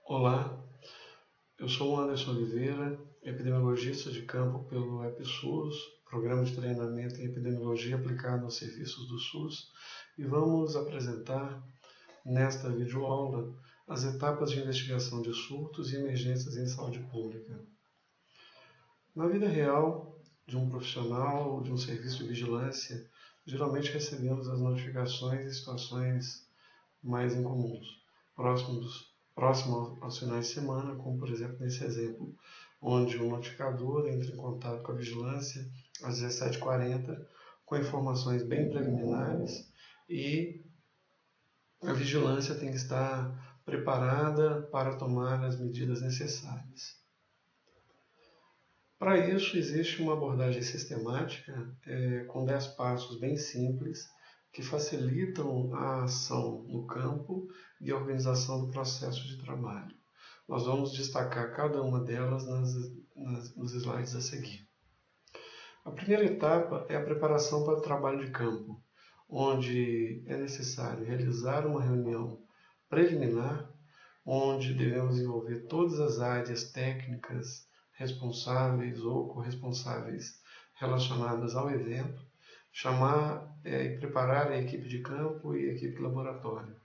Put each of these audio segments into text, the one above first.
Olá, eu sou o Anderson Oliveira, epidemiologista de campo pelo EPSUS, Programa de Treinamento em Epidemiologia aplicado aos serviços do SUS, e vamos apresentar nesta videoaula as etapas de investigação de surtos e emergências em saúde pública. Na vida real de um profissional de um serviço de vigilância, geralmente recebemos as notificações em situações mais incomuns, próximo aos finais de semana, como por exemplo nesse exemplo, onde o notificador entra em contato com a vigilância às 17h40 com informações bem preliminares e a vigilância tem que estar preparada para tomar as medidas necessárias. Para isso, existe uma abordagem sistemática com 10 passos bem simples que facilitam a ação no campo e a organização do processo de trabalho. Nós vamos destacar cada uma delas nos slides a seguir. A primeira etapa é a preparação para o trabalho de campo, onde é necessário realizar uma reunião preliminar, onde devemos envolver todas as áreas técnicas responsáveis ou corresponsáveis relacionadas ao evento, chamar e preparar a equipe de campo e a equipe de laboratório.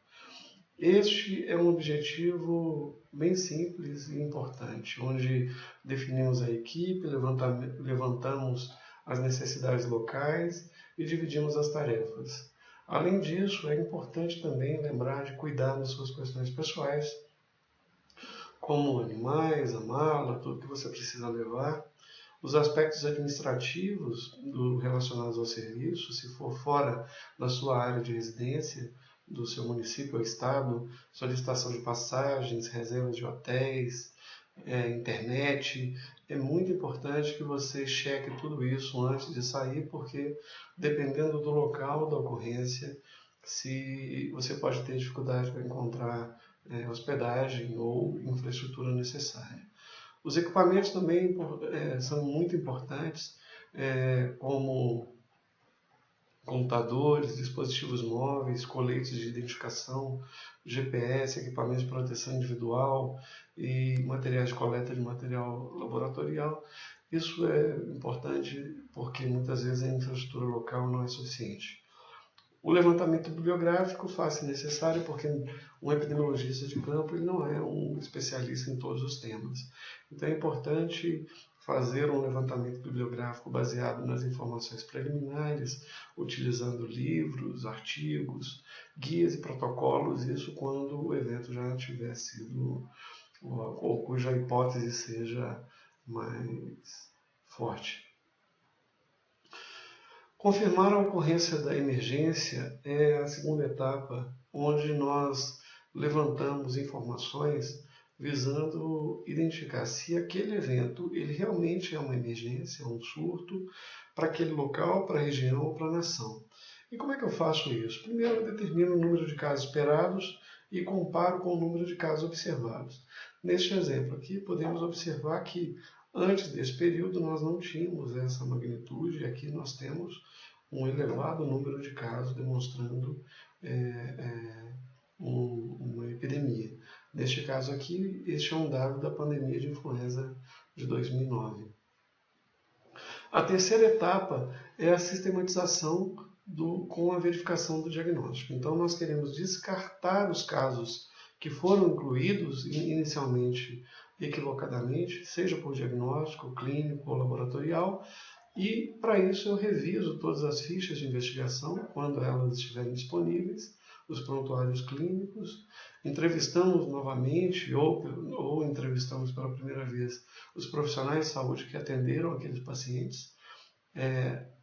Este é um objetivo bem simples e importante, onde definimos a equipe, levantamos as necessidades locais e dividimos as tarefas. Além disso, é importante também lembrar de cuidar das suas questões pessoais, como animais, a mala, tudo que você precisa levar. Os aspectos administrativos relacionados ao serviço, se for fora da sua área de residência, do seu município ou estado, solicitação de passagens, reservas de hotéis, internet. É muito importante que você cheque tudo isso antes de sair, porque dependendo do local da ocorrência, se você pode ter dificuldade para encontrar hospedagem ou infraestrutura necessária. Os equipamentos também são muito importantes, como computadores, dispositivos móveis, coletes de identificação, GPS, equipamentos de proteção individual e materiais de coleta de material laboratorial. Isso é importante porque muitas vezes a infraestrutura local não é suficiente. O levantamento bibliográfico faz-se necessário porque um epidemiologista de campo ele não é um especialista em todos os temas. Então é importante fazer um levantamento bibliográfico baseado nas informações preliminares, utilizando livros, artigos, guias e protocolos, isso quando o evento já tiver sido, ou cuja hipótese seja mais forte. Confirmar a ocorrência da emergência é a segunda etapa, onde nós levantamos informações visando identificar se aquele evento ele realmente é uma emergência, um surto, para aquele local, para a região ou para a nação. E como é que eu faço isso? Primeiro eu determino o número de casos esperados e comparo com o número de casos observados. Neste exemplo aqui, podemos observar que antes desse período nós não tínhamos essa magnitude, e aqui nós temos um elevado número de casos demonstrando uma epidemia. Neste caso aqui, este é um dado da pandemia de influenza de 2009. A terceira etapa é a sistematização com a verificação do diagnóstico. Então, nós queremos descartar os casos que foram incluídos inicialmente equivocadamente, seja por diagnóstico, clínico ou laboratorial, e para isso eu reviso todas as fichas de investigação quando elas estiverem disponíveis, os prontuários clínicos, entrevistamos novamente ou entrevistamos pela primeira vez os profissionais de saúde que atenderam aqueles pacientes,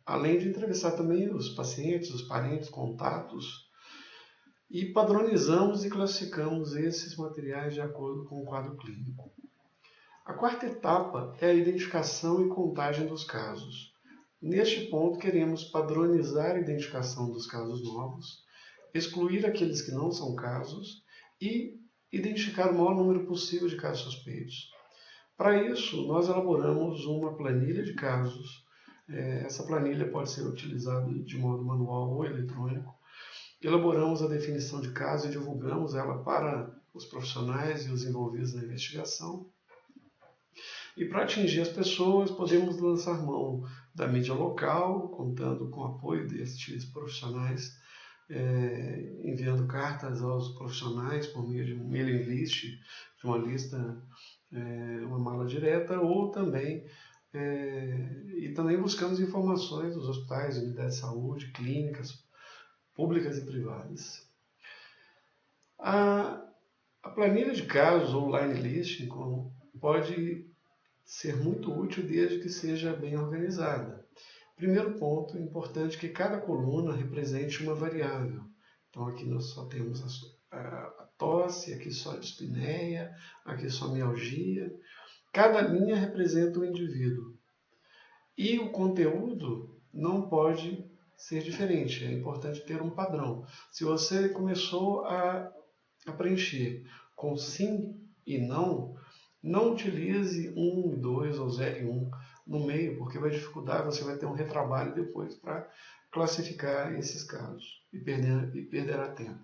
além de entrevistar também os pacientes, os parentes, contatos, e padronizamos e classificamos esses materiais de acordo com o quadro clínico. A quarta etapa é a identificação e contagem dos casos. Neste ponto, queremos padronizar a identificação dos casos novos, excluir aqueles que não são casos e identificar o maior número possível de casos suspeitos. Para isso, nós elaboramos uma planilha de casos. Essa planilha pode ser utilizada de modo manual ou eletrônico. Elaboramos a definição de caso e divulgamos ela para os profissionais e os envolvidos na investigação. E para atingir as pessoas, podemos lançar mão da mídia local, contando com o apoio destes profissionais, enviando cartas aos profissionais por meio de um mailing list, de uma lista, uma mala direta, ou também, e também buscamos informações dos hospitais, unidades de saúde, clínicas públicas e privadas. A planilha de casos ou line listing pode ser muito útil desde que seja bem organizada. Primeiro ponto, é importante que cada coluna represente uma variável. Então aqui nós só temos a tosse, aqui só a dispneia, aqui só a mialgia. Cada linha representa um indivíduo. E o conteúdo não pode ser diferente, é importante ter um padrão. Se você começou a preencher com sim e não, não utilize 1 e 2 ou 0 e 1 no meio, porque vai dificultar, você vai ter um retrabalho depois para classificar esses casos e perderá tempo.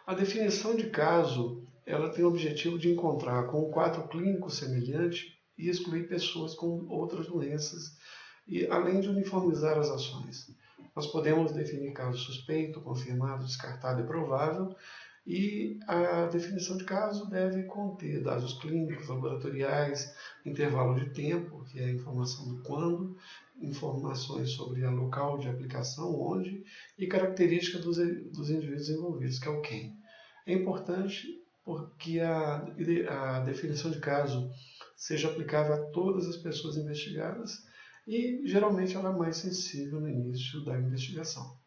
A definição de caso, ela tem o objetivo de encontrar com um quadro clínico semelhante e excluir pessoas com outras doenças, e além de uniformizar as ações. Nós podemos definir caso suspeito, confirmado, descartado e provável, e a definição de caso deve conter dados clínicos, laboratoriais, intervalo de tempo, que é a informação do quando, informações sobre o local de aplicação, onde, e característica dos indivíduos envolvidos, que é o quem. É importante porque a definição de caso seja aplicável a todas as pessoas investigadas e, geralmente, ela é mais sensível no início da investigação.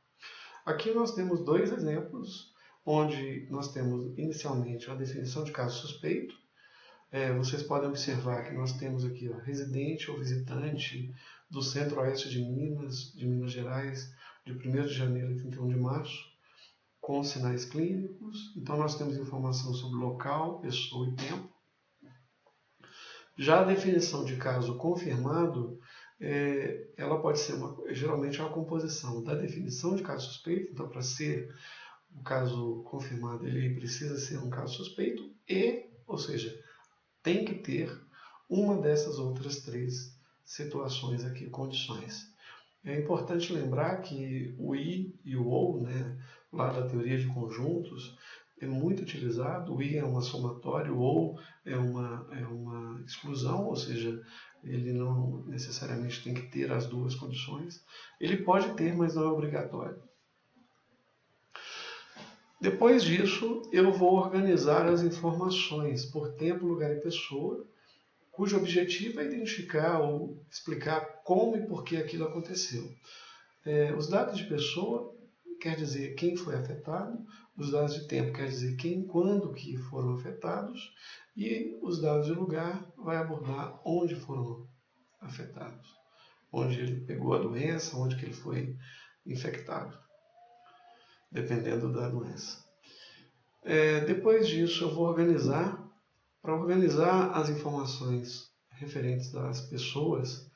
Aqui nós temos dois exemplos, onde nós temos inicialmente a definição de caso suspeito. Vocês podem observar que nós temos aqui residente ou visitante do centro-oeste de Minas Gerais, de 1º de janeiro a 31 de março, com sinais clínicos. Então nós temos informação sobre local, pessoa e tempo. Já a definição de caso confirmado, ela pode ser geralmente uma composição da definição de caso suspeito. Então, para ser o caso confirmado, ele precisa ser um caso suspeito ou seja, tem que ter uma dessas outras 3 situações aqui, condições. É importante lembrar que o I e o OU, lá da teoria de conjuntos, é muito utilizado. O I é uma somatória, o OU é uma exclusão, ou seja, ele não necessariamente tem que ter as 2 condições. Ele pode ter, mas não é obrigatório. Depois disso, eu vou organizar as informações por tempo, lugar e pessoa, cujo objetivo é identificar ou explicar como e por que aquilo aconteceu. Os dados de pessoa quer dizer quem foi afetado, os dados de tempo quer dizer quem, quando que foram afetados, e os dados de lugar vai abordar onde foram afetados, onde ele pegou a doença, onde que ele foi infectado, dependendo da doença. Depois disso, eu vou organizar. Para organizar as informações referentes às pessoas,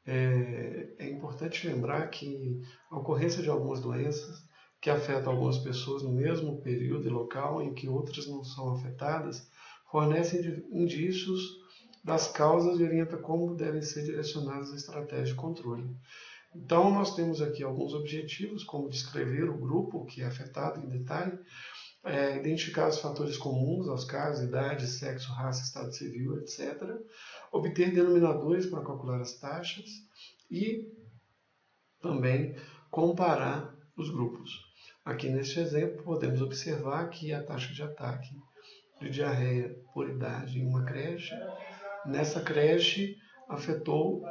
é importante lembrar que a ocorrência de algumas doenças que afetam algumas pessoas no mesmo período e local em que outras não são afetadas, fornecem indícios das causas e orienta como devem ser direcionadas as estratégias de controle. Então, nós temos aqui alguns objetivos, como descrever o grupo que é afetado em detalhe, identificar os fatores comuns aos casos, idade, sexo, raça, estado civil, etc. Obter denominadores para calcular as taxas e também comparar os grupos. Aqui neste exemplo, podemos observar que a taxa de ataque de diarreia por idade em uma creche, nessa creche afetou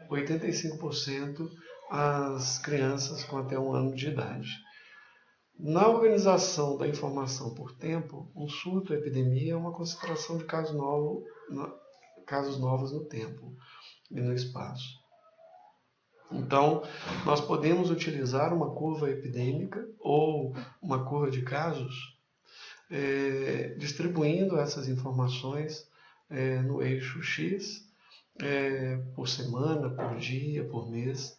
85% as crianças com até 1 ano de idade. Na organização da informação por tempo, um surto ou epidemia é uma concentração de casos novos no tempo e no espaço. Então, nós podemos utilizar uma curva epidêmica ou uma curva de casos, distribuindo essas informações no eixo X, por semana, por dia, por mês.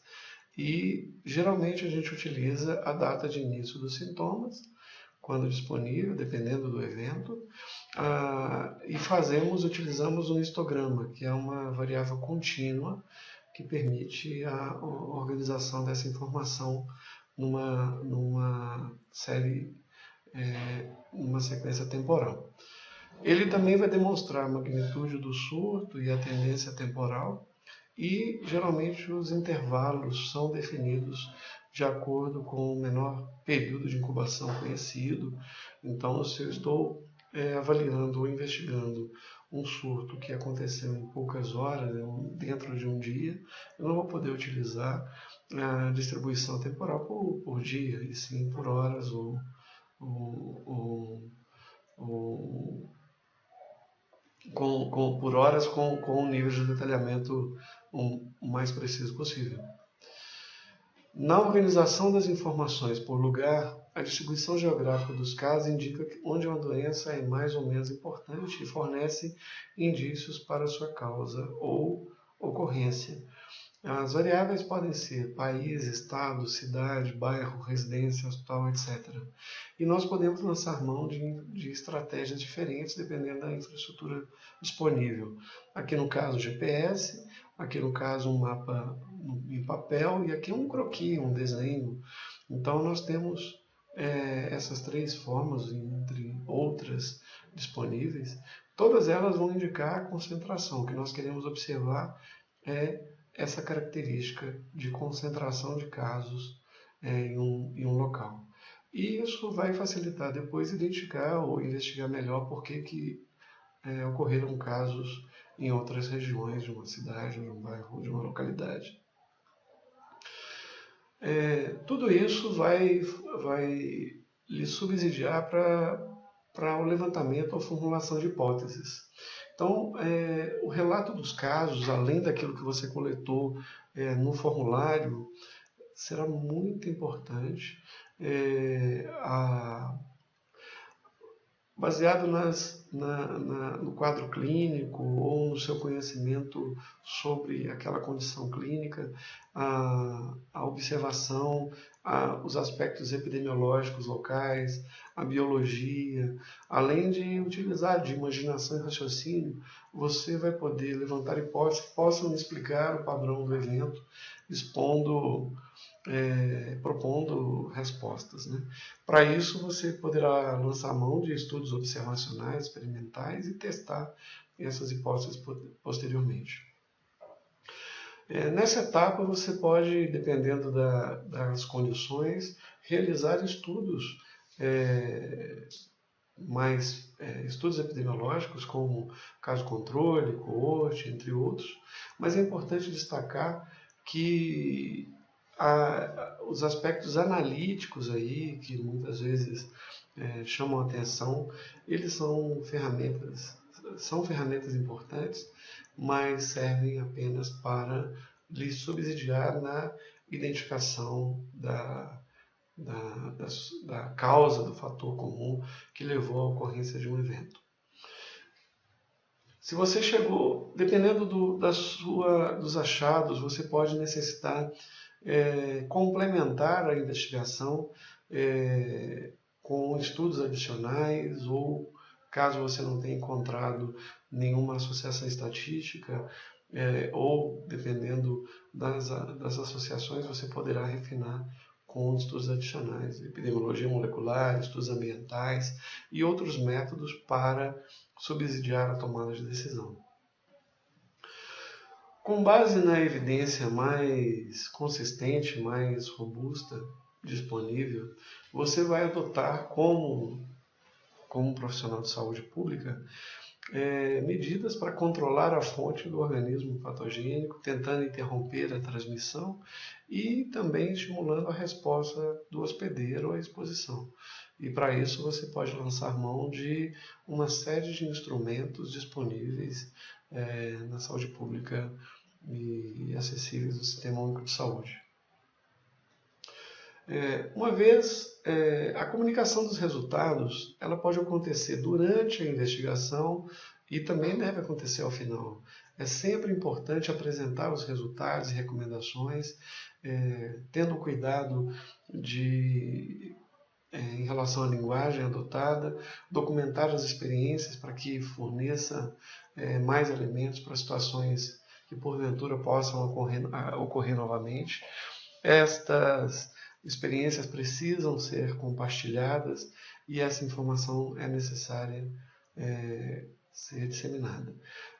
E geralmente a gente utiliza a data de início dos sintomas quando disponível, dependendo do evento, e utilizamos um histograma, que é uma variável contínua que permite a organização dessa informação numa série, numa sequência temporal. Ele também vai demonstrar a magnitude do surto e a tendência temporal, e geralmente os intervalos são definidos de acordo com o menor período de incubação conhecido. Então, se eu estou avaliando ou investigando um surto que aconteceu em poucas horas, dentro de um dia, eu não vou poder utilizar a distribuição temporal por dia, e sim por horas por horas com um nível de detalhamento o mais preciso possível. Na organização das informações por lugar, a distribuição geográfica dos casos indica onde uma doença é mais ou menos importante e fornece indícios para sua causa ou ocorrência. As variáveis podem ser país, estado, cidade, bairro, residência, hospital, etc. E nós podemos lançar mão de estratégias diferentes dependendo da infraestrutura disponível. Aqui no caso GPS, aqui no caso um mapa em papel e aqui um croquis, um desenho. Então nós temos essas três formas, entre outras disponíveis. Todas elas vão indicar a concentração. O que nós queremos observar é essa característica de concentração de casos em um local. E isso vai facilitar depois identificar ou investigar melhor por que ocorreram casos em outras regiões de uma cidade, de um bairro, de uma localidade. Tudo isso vai lhe subsidiar para o levantamento ou formulação de hipóteses. Então, o relato dos casos, além daquilo que você coletou no formulário, será muito importante, baseado no quadro clínico ou no seu conhecimento sobre aquela condição clínica, a observação, os aspectos epidemiológicos locais, a biologia, além de utilizar de imaginação e raciocínio, você vai poder levantar hipóteses que possam explicar o padrão do evento, propondo respostas, né? Para isso, você poderá lançar mão de estudos observacionais, experimentais e testar essas hipóteses posteriormente. Nessa etapa, você pode, dependendo das condições, realizar estudos estudos epidemiológicos, como caso controle, coorte, entre outros, mas é importante destacar que os aspectos analíticos aí, que muitas vezes chamam a atenção, eles são ferramentas importantes, mas servem apenas para lhe subsidiar na identificação da causa, do fator comum que levou à ocorrência de um evento. Se você chegou, dependendo dos achados, você pode necessitar complementar a investigação com estudos adicionais, ou caso você não tenha encontrado nenhuma associação estatística, ou dependendo das associações, você poderá refinar com estudos adicionais, epidemiologia molecular, estudos ambientais e outros métodos para subsidiar a tomada de decisão. Com base na evidência mais consistente, mais robusta, disponível, você vai adotar como profissional de saúde pública medidas para controlar a fonte do organismo patogênico, tentando interromper a transmissão e também estimulando a resposta do hospedeiro à exposição. E para isso você pode lançar mão de uma série de instrumentos disponíveis na saúde pública e acessíveis do Sistema Único de Saúde. Uma vez, a comunicação dos resultados, ela pode acontecer durante a investigação e também deve acontecer ao final. É sempre importante apresentar os resultados e recomendações, tendo cuidado de em relação à linguagem adotada, documentar as experiências para que forneça mais elementos para situações que porventura possam ocorrer novamente. Estas experiências precisam ser compartilhadas e essa informação é necessária ser disseminada.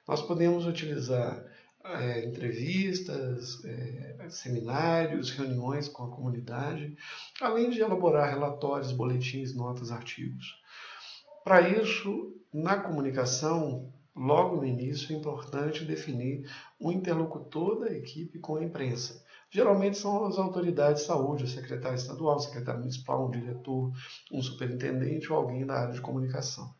Nós podemos utilizar entrevistas, seminários, reuniões com a comunidade, além de elaborar relatórios, boletins, notas, artigos. Para isso, na comunicação, logo no início, é importante definir um interlocutor da equipe com a imprensa. Geralmente são as autoridades de saúde, o secretário estadual, o secretário municipal, um diretor, um superintendente ou alguém da área de comunicação.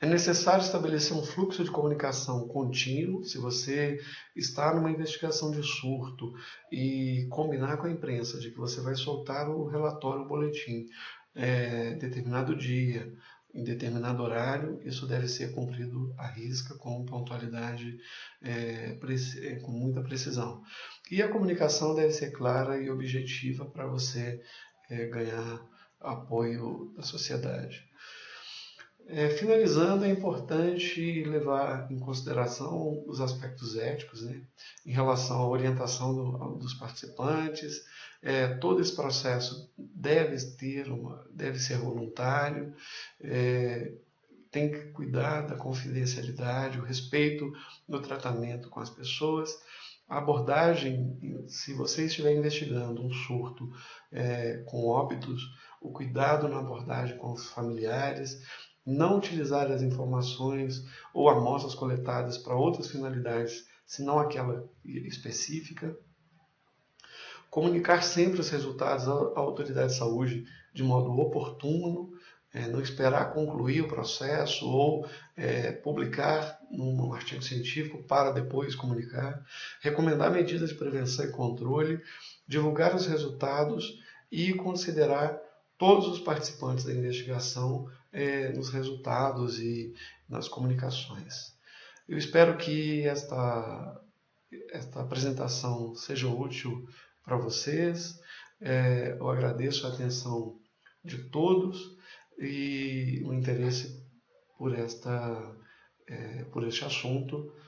É necessário estabelecer um fluxo de comunicação contínuo. Se você está numa investigação de surto e combinar com a imprensa de que você vai soltar o relatório, o boletim, determinado dia, em determinado horário, isso deve ser cumprido à risca, com pontualidade, com muita precisão. E a comunicação deve ser clara e objetiva para você ganhar apoio da sociedade. Finalizando, é importante levar em consideração os aspectos éticos, né, em relação à orientação dos participantes. Todo esse processo deve ser voluntário, tem que cuidar da confidencialidade, o respeito no tratamento com as pessoas. A abordagem, se você estiver investigando um surto com óbitos, o cuidado na abordagem com os familiares, não utilizar as informações ou amostras coletadas para outras finalidades, senão aquela específica. Comunicar sempre os resultados à autoridade de saúde de modo oportuno, não esperar concluir o processo ou publicar num artigo científico para depois comunicar. Recomendar medidas de prevenção e controle, divulgar os resultados e considerar todos os participantes da investigação nos resultados e nas comunicações. Eu espero que esta apresentação seja útil para vocês. Eu agradeço a atenção de todos e o interesse por este assunto.